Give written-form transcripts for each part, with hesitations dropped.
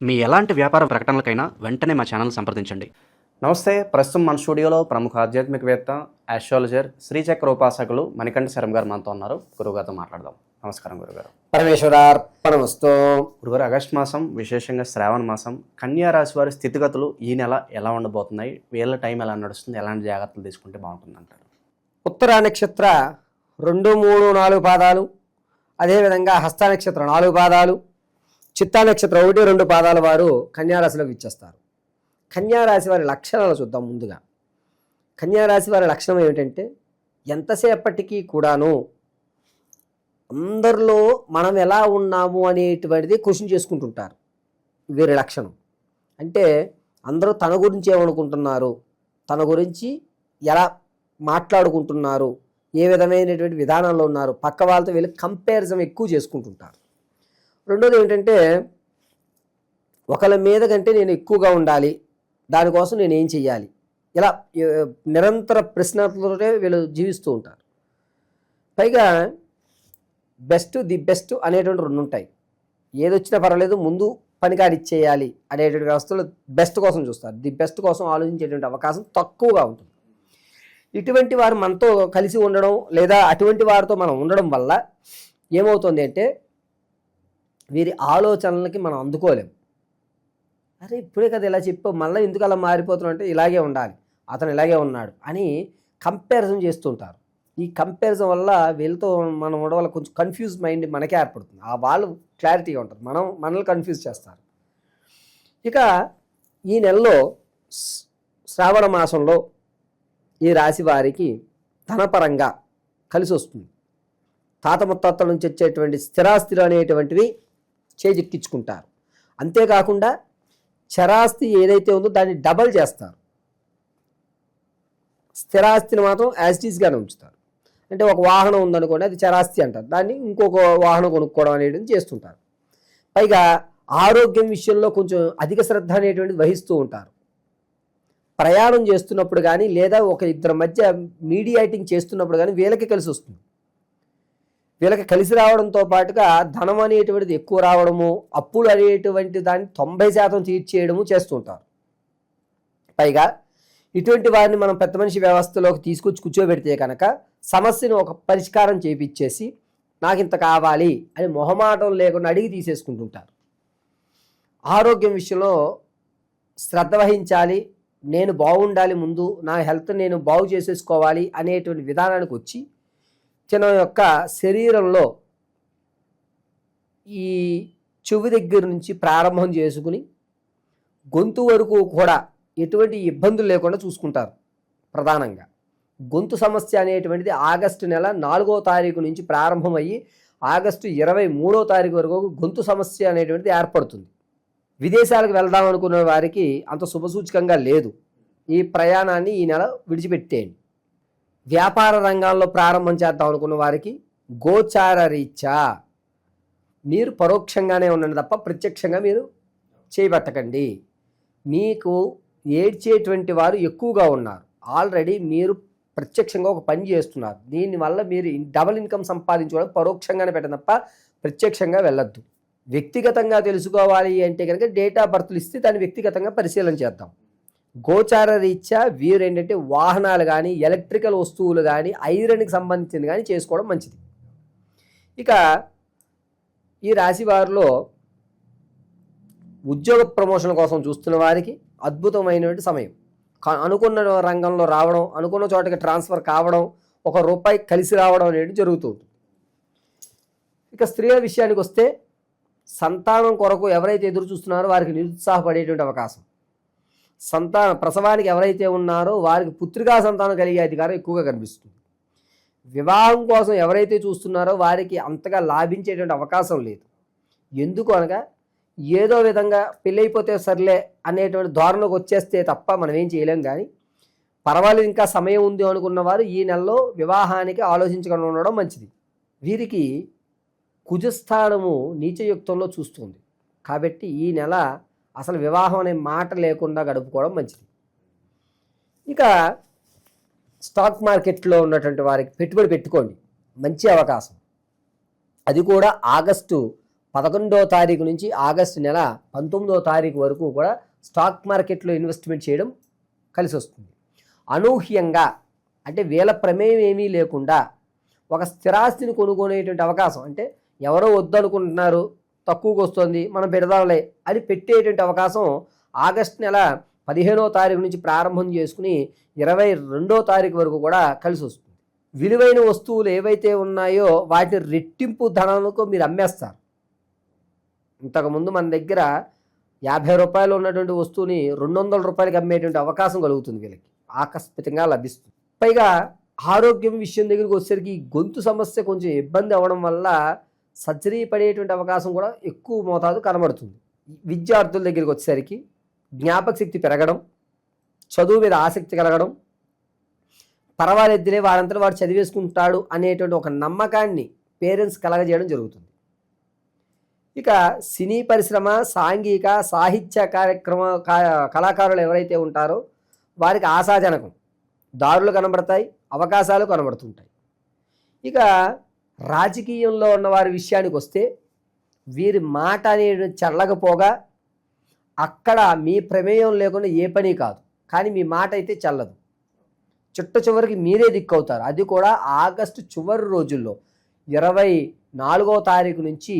మీ ఎలాంటి వ్యాపార ప్రకటనలకైనా వెంటనే మా ఛానల్ సంప్రదించండి. నమస్తే. ప్రస్తుతం మన స్టూడియోలో ప్రముఖ ఆధ్యాత్మికవేత్త, ఆస్ట్రాలజర్, శ్రీచక్ర ఉపాసకులు మణికంఠ శర్మ గారు మనతో ఉన్నారు. గురుగారితో మాట్లాడదాం. నమస్కారం గురుగారు. పరమేశ్వరార్పణమస్తు. గురుగారు, ఆగస్టు మాసం, విశేషంగా శ్రావణ మాసం, కన్యా రాశి వారి స్థితిగతులు ఈ నెల ఎలా ఉండబోతున్నాయి? వీళ్ళ టైం ఎలా నడుస్తుంది? ఎలాంటి జాగ్రత్తలు తీసుకుంటే బాగుంటుంది అంటారు? ఉత్తర నక్షత్ర 2, 3, 4 పాదాలు, అదేవిధంగా హస్త నక్షత్ర 4 పాదాలు, చిత్తా నక్షత్రం 1, 2 పాదాల వారు కన్యారాశిలోకి ఇచ్చేస్తారు. కన్యారాశి వారి లక్షణాలు చూద్దాం. ముందుగా కన్యారాశి వారి లక్షణం ఏమిటంటే, ఎంతసేపటికి కూడాను అందరిలో మనం ఎలా ఉన్నాము అనేటువంటిది క్వశ్చన్ చేసుకుంటుంటారు. వీరి లక్షణం అంటే అందరూ తన గురించి ఏమనుకుంటున్నారు, తన గురించి ఎలా మాట్లాడుకుంటున్నారు, ఏ విధమైనటువంటి విధానంలో ఉన్నారు, పక్క వాళ్ళతో వీళ్ళు కంపారిజన్ ఎక్కువ చేసుకుంటుంటారు. రెండోది ఏంటంటే, ఒకళ్ళ మీద కంటే నేను ఎక్కువగా ఉండాలి, దానికోసం నేను ఏం చెయ్యాలి, ఇలా నిరంతర ప్రశ్నలతోనే వీళ్ళు జీవిస్తూ ఉంటారు. పైగా ది బెస్ట్ అనేటువంటి 2 ఉంటాయి. ఏదొచ్చినా పర్వాలేదు, ముందు పనికాడిచ్చేయాలి అనేటువంటి వ్యవస్థలో బెస్ట్ కోసం చూస్తారు. ది బెస్ట్ కోసం ఆలోచించేటువంటి అవకాశం తక్కువగా ఉంటుంది. ఇటువంటి వారు మనతో కలిసి ఉండడం లేదా అటువంటి వారితో మనం ఉండడం వల్ల ఏమవుతుంది అంటే, వీరి ఆలోచనలకి మనం అందుకోలేము. అరే ఇప్పుడే కదా ఇలా చెప్పు, మళ్ళీ ఎందుకు అలా మారిపోతున్నాం అంటే, ఇలాగే ఉండాలి, అతను ఇలాగే ఉన్నాడు అని కంపారిజన్ చేస్తుంటారు. ఈ కంపారిజన్ వల్ల వీళ్ళతో మనం ఉండడం వల్ల కొంచెం కన్ఫ్యూజ్ మైండ్ మనకే ఏర్పడుతుంది. ఆ వాళ్ళు క్లారిటీగా ఉంటారు, మనల్ని కన్ఫ్యూజ్ చేస్తారు. ఇక ఈ నెలలో శ్రావణ మాసంలో ఈ రాశి వారికి ధనపరంగా కలిసి వస్తుంది. తాత ముత్తాతల నుంచి వచ్చేటువంటి స్థిరాస్తులు అనేటువంటివి చేజిక్కించుకుంటారు. అంతేకాకుండా చరాస్తి ఏదైతే ఉందో దాన్ని డబల్ చేస్తారు. స్థిరాస్తిని మాత్రం యాజ్ ఇట్ ఈస్గానే ఉంచుతారు. అంటే ఒక వాహనం ఉందనుకోండి, అది చరాస్తి అంటారు, దాన్ని ఇంకొక వాహనం కొనుక్కోవడం అనేది చేస్తుంటారు. పైగా ఆరోగ్యం విషయంలో కొంచెం అధిక శ్రద్ధ అనేటువంటిది వహిస్తూ ఉంటారు. ప్రయాణం చేస్తున్నప్పుడు కానీ లేదా ఒక ఇద్దరి మధ్య మీడియేటింగ్ చేస్తున్నప్పుడు కానీ వీళ్ళకి కలిసి వస్తుంది. వీళ్ళకి కలిసి రావడంతో పాటుగా ధనం అనేటువంటిది ఎక్కువ రావడము, అప్పులు అనేటువంటి దాన్ని 90% తీర్చేయడము చేస్తుంటారు. పైగా ఇటువంటి వారిని మనం పెద్ద మనిషి వ్యవస్థలోకి తీసుకొచ్చి కూర్చోబెడితే కనుక సమస్యను ఒక పరిష్కారం చేపిచ్చేసి నాకు ఇంత కావాలి అని మొహమాటం లేకుండా అడిగి తీసేసుకుంటుంటారు. ఆరోగ్యం విషయంలో శ్రద్ధ వహించాలి, నేను బాగుండాలి, ముందు నా హెల్త్ నేను బాగు చేసేసుకోవాలి అనేటువంటి విధానానికి వచ్చి తన యొక్క శరీరంలో ఈ చెవి దగ్గర నుంచి ప్రారంభం చేసుకుని గొంతు వరకు కూడా ఎటువంటి ఇబ్బందులు లేకుండా చూసుకుంటారు. ప్రధానంగా గొంతు సమస్య అనేటువంటిది ఆగస్టు నెల 4వ తారీఖు నుంచి ప్రారంభమయ్యి ఆగస్టు 23వ తారీఖు వరకు గొంతు సమస్య అనేటువంటిది ఏర్పడుతుంది. విదేశాలకు వెళ్దాం అనుకున్న వారికి అంత శుభసూచకంగా లేదు. ఈ ప్రయాణాన్ని ఈ నెల విడిచిపెట్టేయండి. వ్యాపార రంగాల్లో ప్రారంభం చేద్దాం అనుకున్న వారికి గోచార రీత్యా మీరు పరోక్షంగానే ఉండండి తప్ప ప్రత్యక్షంగా మీరు చేయబట్టకండి. మీకు ఏడ్చేటువంటి వారు ఎక్కువగా ఉన్నారు. ఆల్రెడీ మీరు ప్రత్యక్షంగా ఒక పని చేస్తున్నారు. దీనివల్ల మీరు డబుల్ ఇన్కమ్ సంపాదించుకోవడం పరోక్షంగానే పెట్టండి తప్ప ప్రత్యక్షంగా వెళ్ళొద్దు. వ్యక్తిగతంగా తెలుసుకోవాలి అంటే కనుక డేట్ ఆఫ్ బర్త్లు ఇస్తే దాన్ని వ్యక్తిగతంగా పరిశీలన చేద్దాం. గోచార రీత్యా వీరు ఏంటంటే వాహనాలు కానీ, ఎలక్ట్రికల్ వస్తువులు కానీ, ఐరన్కి సంబంధించింది కానీ చేసుకోవడం మంచిది. ఇక ఈ రాశి వారిలో ఉద్యోగ ప్రమోషన్ కోసం చూస్తున్న వారికి అద్భుతమైనటువంటి సమయం. అనుకున్న రంగంలో రావడం, అనుకున్న చోటకి ట్రాన్స్ఫర్ కావడం, ₹1 కలిసి రావడం అనేది జరుగుతుంది. ఇక స్త్రీల విషయానికి వస్తే సంతానం కొరకు ఎవరైతే ఎదురు చూస్తున్నారో వారికి నిరుత్సాహపడేటువంటి అవకాశం. ప్రసవానికి ఎవరైతే ఉన్నారో వారికి పుత్రికా సంతానం కలిగే అధికారం ఎక్కువగా కనిపిస్తుంది. వివాహం కోసం ఎవరైతే చూస్తున్నారో వారికి అంతగా లాభించేటువంటి అవకాశం లేదు. ఎందుకు అనగా ఏదో విధంగా పెళ్ళైపోతే సర్లే అనేటువంటి ధోరణికి వచ్చేస్తే తప్ప మనం ఏం చేయలేం. కానీ పర్వాలేదు, ఇంకా సమయం ఉంది అనుకున్న వారు ఈ నెలలో వివాహానికి ఆలోచించకుండా ఉండడం మంచిది. వీరికి కుజస్థానము నీచయుక్తంలో చూస్తుంది కాబట్టి ఈ నెల అసలు వివాహం అనే మాట లేకుండా గడుపుకోవడం మంచిది. ఇక స్టాక్ మార్కెట్లో ఉన్నటువంటి వారికి పెట్టుబడి పెట్టుకోండి, మంచి అవకాశం. అది కూడా ఆగస్టు 11వ తారీఖు నుంచి ఆగస్టు నెల 19వ తారీఖు వరకు కూడా స్టాక్ మార్కెట్లో ఇన్వెస్ట్మెంట్ చేయడం కలిసి వస్తుంది. అనూహ్యంగా అంటే వీళ్ళ ప్రమేయం ఏమీ లేకుండా ఒక స్థిరాస్తిని కొనుక్కునేటువంటి అవకాశం, అంటే ఎవరో వద్దనుకుంటున్నారు తక్కువకు వస్తుంది మనం పెడదాంలే అని పెట్టేటువంటి అవకాశం ఆగస్టు నెల 15వ తారీఖు నుంచి ప్రారంభం చేసుకుని 22వ తారీఖు వరకు కూడా కలిసి వస్తుంది. విలువైన వస్తువులు ఏవైతే ఉన్నాయో వాటిని రెట్టింపు ధనాలకు మీరు అమ్మేస్తారు. ఇంతకుముందు మన దగ్గర 50 రూపాయలు ఉన్నటువంటి వస్తువుని 200 రూపాయలకి అమ్మేటువంటి అవకాశం కలుగుతుంది, వీళ్ళకి ఆకస్మికంగా లభిస్తుంది. పైగా ఆరోగ్యం విషయం దగ్గరికి వచ్చేసరికి ఈ గొంతు సమస్య కొంచెం ఇబ్బంది అవ్వడం వల్ల సర్జరీ పడేటువంటి అవకాశం కూడా ఎక్కువ మోతాదు కనబడుతుంది. విద్యార్థుల దగ్గరికి వచ్చేసరికి జ్ఞాపక శక్తి పెరగడం, చదువు మీద ఆసక్తి కలగడం, పర్వాలేదులే వారంతా వాడు చదివేసుకుంటాడు అనేటువంటి ఒక నమ్మకాన్ని పేరెంట్స్ కలగజేయడం జరుగుతుంది. ఇక సినీ పరిశ్రమ, సాంఘిక సాహిత్య కళాకారులు ఎవరైతే ఉంటారో వారికి ఆశాజనకం, దారులు కనబడతాయి, అవకాశాలు కనబడుతుంటాయి. ఇక రాజకీయంలో ఉన్న వారి విషయానికి వస్తే వీరి మాట అనేది చల్లకపోగా అక్కడ మీ ప్రమేయం లేకుండా ఏ పని కాదు, కానీ మీ మాట అయితే చల్లదు. చివరికి మీరే దిక్కవుతారు. అది కూడా ఆగస్టు చివరి రోజుల్లో 24వ తారీఖు నుంచి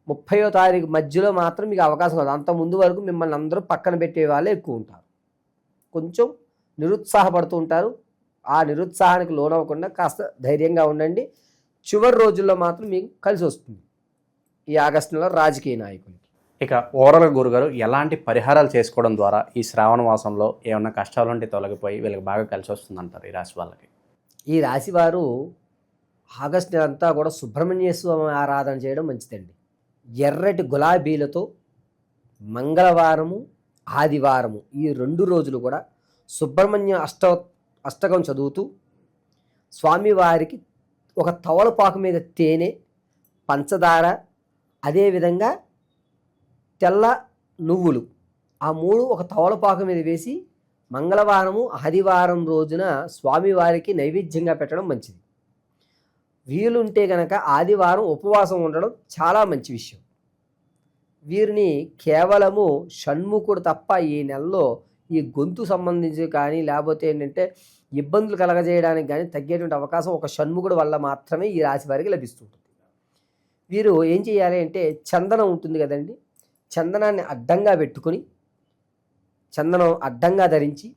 30వ తారీఖు మధ్యలో మాత్రం మీకు అవకాశం కాదు. అంత ముందు వరకు మిమ్మల్ని అందరూ పక్కన పెట్టే వాళ్ళే ఎక్కువ ఉంటారు. కొంచెం నిరుత్సాహపడుతూ ఉంటారు. ఆ నిరుత్సాహానికి లోనవ్వకుండా కాస్త ధైర్యంగా ఉండండి. చివరి రోజుల్లో మాత్రం మీకు కలిసి వస్తుంది ఈ ఆగస్టు నెల రాజకీయ నాయకులకి. ఇక ఓవరాల్గా గురుగారు ఎలాంటి పరిహారాలు చేసుకోవడం ద్వారా ఈ శ్రావణ మాసంలో ఏమన్నా కష్టాలు ఉంటే తొలగిపోయి వీళ్ళకి బాగా కలిసి వస్తుంది అంటారు ఈ రాశి వాళ్ళకి? ఈ రాశి వారు ఆగస్టు నెల అంతా కూడా సుబ్రహ్మణ్య స్వామి ఆరాధన చేయడం మంచిదండి. ఎర్రటి గులాబీలతో మంగళవారము, ఆదివారము ఈ 2 రోజులు కూడా సుబ్రహ్మణ్య అష్టకం చదువుతూ స్వామివారికి ఒక తవలపాకు మీద తేనె, పంచదార, అదేవిధంగా తెల్ల నువ్వులు ఆ 3 ఒక తవలపాకు మీద వేసి మంగళవారము, ఆదివారం రోజున స్వామివారికి నైవేద్యంగా పెట్టడం మంచిది. వీలుంటే గనక ఆదివారం ఉపవాసం ఉండడం చాలా మంచి విషయం. వీరిని కేవలము షణ్ముఖుడు తప్ప ఈ నెలలో ఈ గొంతు సంబంధించి కానీ లేకపోతే ఏంటంటే ఇబ్బందులు కలగజేయడానికి కానీ తగ్గేటువంటి అవకాశం ఒక షణ్ముఖుడు వల్ల మాత్రమే ఈ రాశి వారికి లభిస్తుంటుంది. వీరు ఏం చేయాలి అంటే చందనం ఉంటుంది కదండి, చందనాన్ని అడ్డంగా పెట్టుకొని చందనం అడ్డంగా ధరించి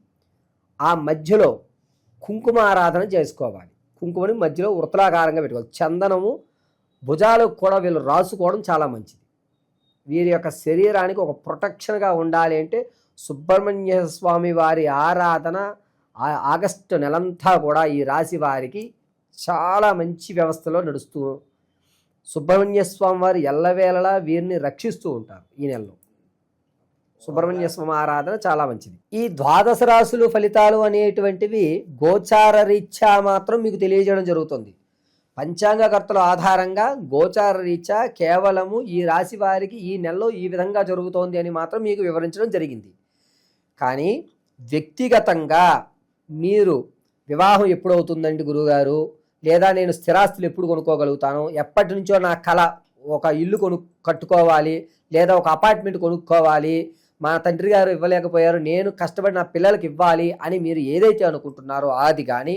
ఆ మధ్యలో కుంకుమ ఆరాధన చేసుకోవాలి. కుంకుమని మధ్యలో వృత్తలాకారంగా పెట్టుకోవాలి. చందనము భుజాలకు కూడా వీళ్ళు రాసుకోవడం చాలా మంచిది. వీరి యొక్క శరీరానికి ఒక ప్రొటెక్షన్గా ఉండాలి అంటే సుబ్రహ్మణ్య స్వామి వారి ఆరాధన ఆగస్టు నెలంతా కూడా ఈ రాశి వారికి చాలా మంచి వ్యవస్థలో నడుస్తూ సుబ్రహ్మణ్య స్వామి వారు ఎల్లవేళలా వీరిని రక్షిస్తూ ఉంటారు. ఈ నెలలో సుబ్రహ్మణ్య స్వామి ఆరాధన చాలా మంచిది. ఈ 12 రాశులు ఫలితాలు అనేటువంటివి గోచార రీత్యా మాత్రం మీకు తెలియజేయడం జరుగుతుంది. పంచాంగకర్తల ఆధారంగా గోచార రీత్యా కేవలము ఈ రాశి వారికి ఈ నెలలో ఈ విధంగా జరుగుతోంది అని మాత్రం మీకు వివరించడం జరిగింది. కానీ వ్యక్తిగతంగా మీరు వివాహం ఎప్పుడవుతుందండి గురువుగారు, లేదా నేను స్థిరాస్తులు ఎప్పుడు కొనుక్కోగలుగుతాను, ఎప్పటి నుంచో నా కళ ఒక ఇల్లు కట్టుకోవాలి, లేదా ఒక అపార్ట్మెంట్ కొనుక్కోవాలి, మా తండ్రి గారు ఇవ్వలేకపోయారు నేను కష్టపడి నా పిల్లలకి ఇవ్వాలి అని మీరు ఏదైతే అనుకుంటున్నారో అది కానీ,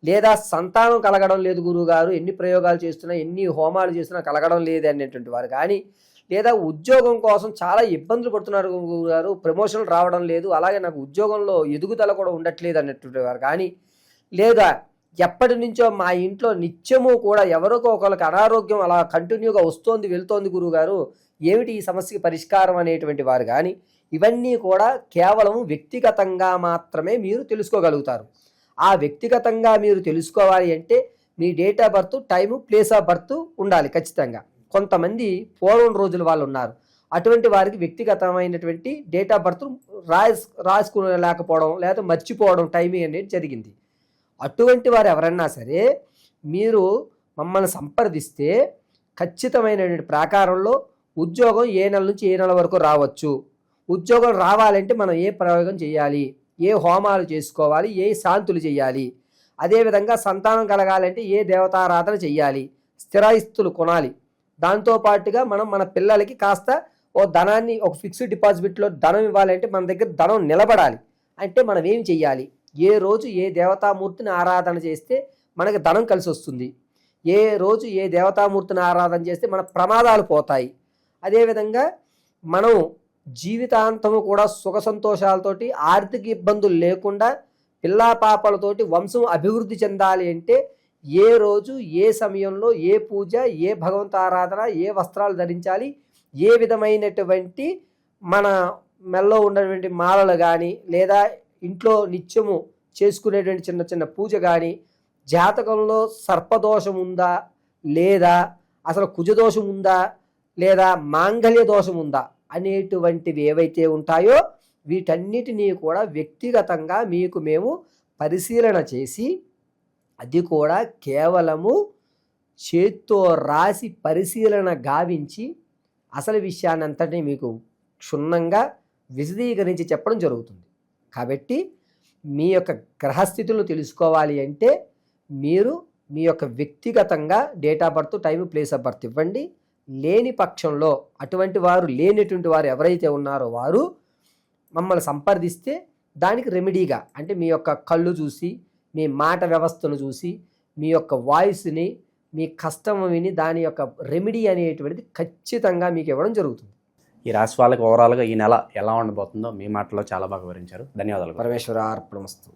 లేదా సంతానం కలగడం లేదు గురువుగారు, ఎన్ని ప్రయోగాలు చేస్తున్నా ఎన్ని హోమాలు చేస్తున్నా కలగడం లేదు అనేటువంటి వారు కానీ, లేదా ఉద్యోగం కోసం చాలా ఇబ్బందులు పడుతున్నారు గురువుగారు, ప్రమోషన్లు రావడం లేదు, అలాగే నాకు ఉద్యోగంలో ఎదుగుదల కూడా ఉండట్లేదు అనేటువంటి వారు కానీ, లేదా ఎప్పటి నుంచో మా ఇంట్లో నిత్యము కూడా ఎవరికో ఒకరికి అనారోగ్యం అలా కంటిన్యూగా వస్తోంది వెళ్తోంది గురువుగారు, ఏమిటి ఈ సమస్యకి పరిష్కారం అనేటువంటి వారు కానీ, ఇవన్నీ కూడా కేవలం వ్యక్తిగతంగా మాత్రమే మీరు తెలుసుకోగలుగుతారు. ఆ వ్యక్తిగతంగా మీరు తెలుసుకోవాలి అంటే మీ date of birth, time, place of birth ఉండాలి ఖచ్చితంగా. కొంతమంది పూర్వం రోజుల వాళ్ళు ఉన్నారు, అటువంటి వారికి వ్యక్తిగతమైనటువంటి డేట్ ఆఫ్ బర్త్ రాసుకోలేకపోవడం లేదా మర్చిపోవడం టైమింగ్ అనేది జరిగింది. అటువంటి వారు ఎవరన్నా సరే మీరు మమ్మల్ని సంప్రదిస్తే ఖచ్చితమైనటువంటి ప్రాకారంలో ఉద్యోగం ఏ నెల నుంచి ఏ నెల వరకు రావచ్చు, ఉద్యోగం రావాలంటే మనం ఏ ప్రయోగం చేయాలి, ఏ హోమాలు చేసుకోవాలి, ఏ శాంతులు చేయాలి, అదేవిధంగా సంతానం కలగాలంటే ఏ దేవతారాధన చేయాలి, స్థిరాస్తులు కొనాలి, దాంతోపాటుగా మనం మన పిల్లలకి కాస్త ఓ ధనాన్ని ఒక ఫిక్స్డ్ డిపాజిట్లో ధనం ఇవ్వాలంటే మన దగ్గర ధనం నిలబడాలి అంటే మనం ఏం చెయ్యాలి, ఏ రోజు ఏ దేవతామూర్తిని ఆరాధన చేస్తే మనకి ధనం కలిసి వస్తుంది, ఏ రోజు ఏ దేవతామూర్తిని ఆరాధన చేస్తే మన ప్రమాదాలు పోతాయి, అదేవిధంగా మనం జీవితాంతము కూడా సుఖ సంతోషాలతోటి ఆర్థిక ఇబ్బందులు లేకుండా పిల్లా పాపలతోటి వంశం అభివృద్ధి చెందాలి అంటే ఏ రోజు ఏ సమయంలో ఏ పూజ, ఏ భగవంత ఆరాధన, ఏ వస్త్రాలు ధరించాలి, ఏ విధమైనటువంటి మన మెల్లో ఉన్నటువంటి మాలలు కానీ లేదా ఇంట్లో నిత్యము చేసుకునేటువంటి చిన్న చిన్న పూజ కానీ, జాతకంలో సర్పదోషం ఉందా లేదా అసలు కుజదోషం ఉందా లేదా మాంగళ్య దోషం ఉందా అనేటువంటివి ఏవైతే ఉంటాయో వీటన్నిటినీ కూడా వ్యక్తిగతంగా మీకు మేము పరిశీలన చేసి, అది కూడా కేవలము చేత్తో రాసి పరిశీలన గావించి అసలు విషయాన్ని అంతటినీ మీకు క్షుణ్ణంగా విశదీకరించి చెప్పడం జరుగుతుంది. కాబట్టి మీ యొక్క గ్రహస్థితులను తెలుసుకోవాలి అంటే మీరు మీ యొక్క వ్యక్తిగతంగా date of birth, time, place of birth ఇవ్వండి. లేని పక్షంలో లేనటువంటి వారు ఎవరైతే ఉన్నారో వారు మమ్మల్ని సంప్రదిస్తే దానికి రెమెడీగా అంటే మీ యొక్క కళ్ళు చూసి, మీ మాట వ్యవస్థను చూసి, మీ యొక్క వాయిస్ని, మీ కష్టం విని దాని యొక్క రెమెడీ అనేటువంటిది ఖచ్చితంగా మీకు ఇవ్వడం జరుగుతుంది. ఈ రాశి వాళ్ళకి ఓవరాల్గా ఈ నెల ఎలా ఉండబోతుందో మీ మాటలో చాలా బాగా వివరించారు. ధన్యవాదాలు. పరమేశ్వర అర్పణమస్తు.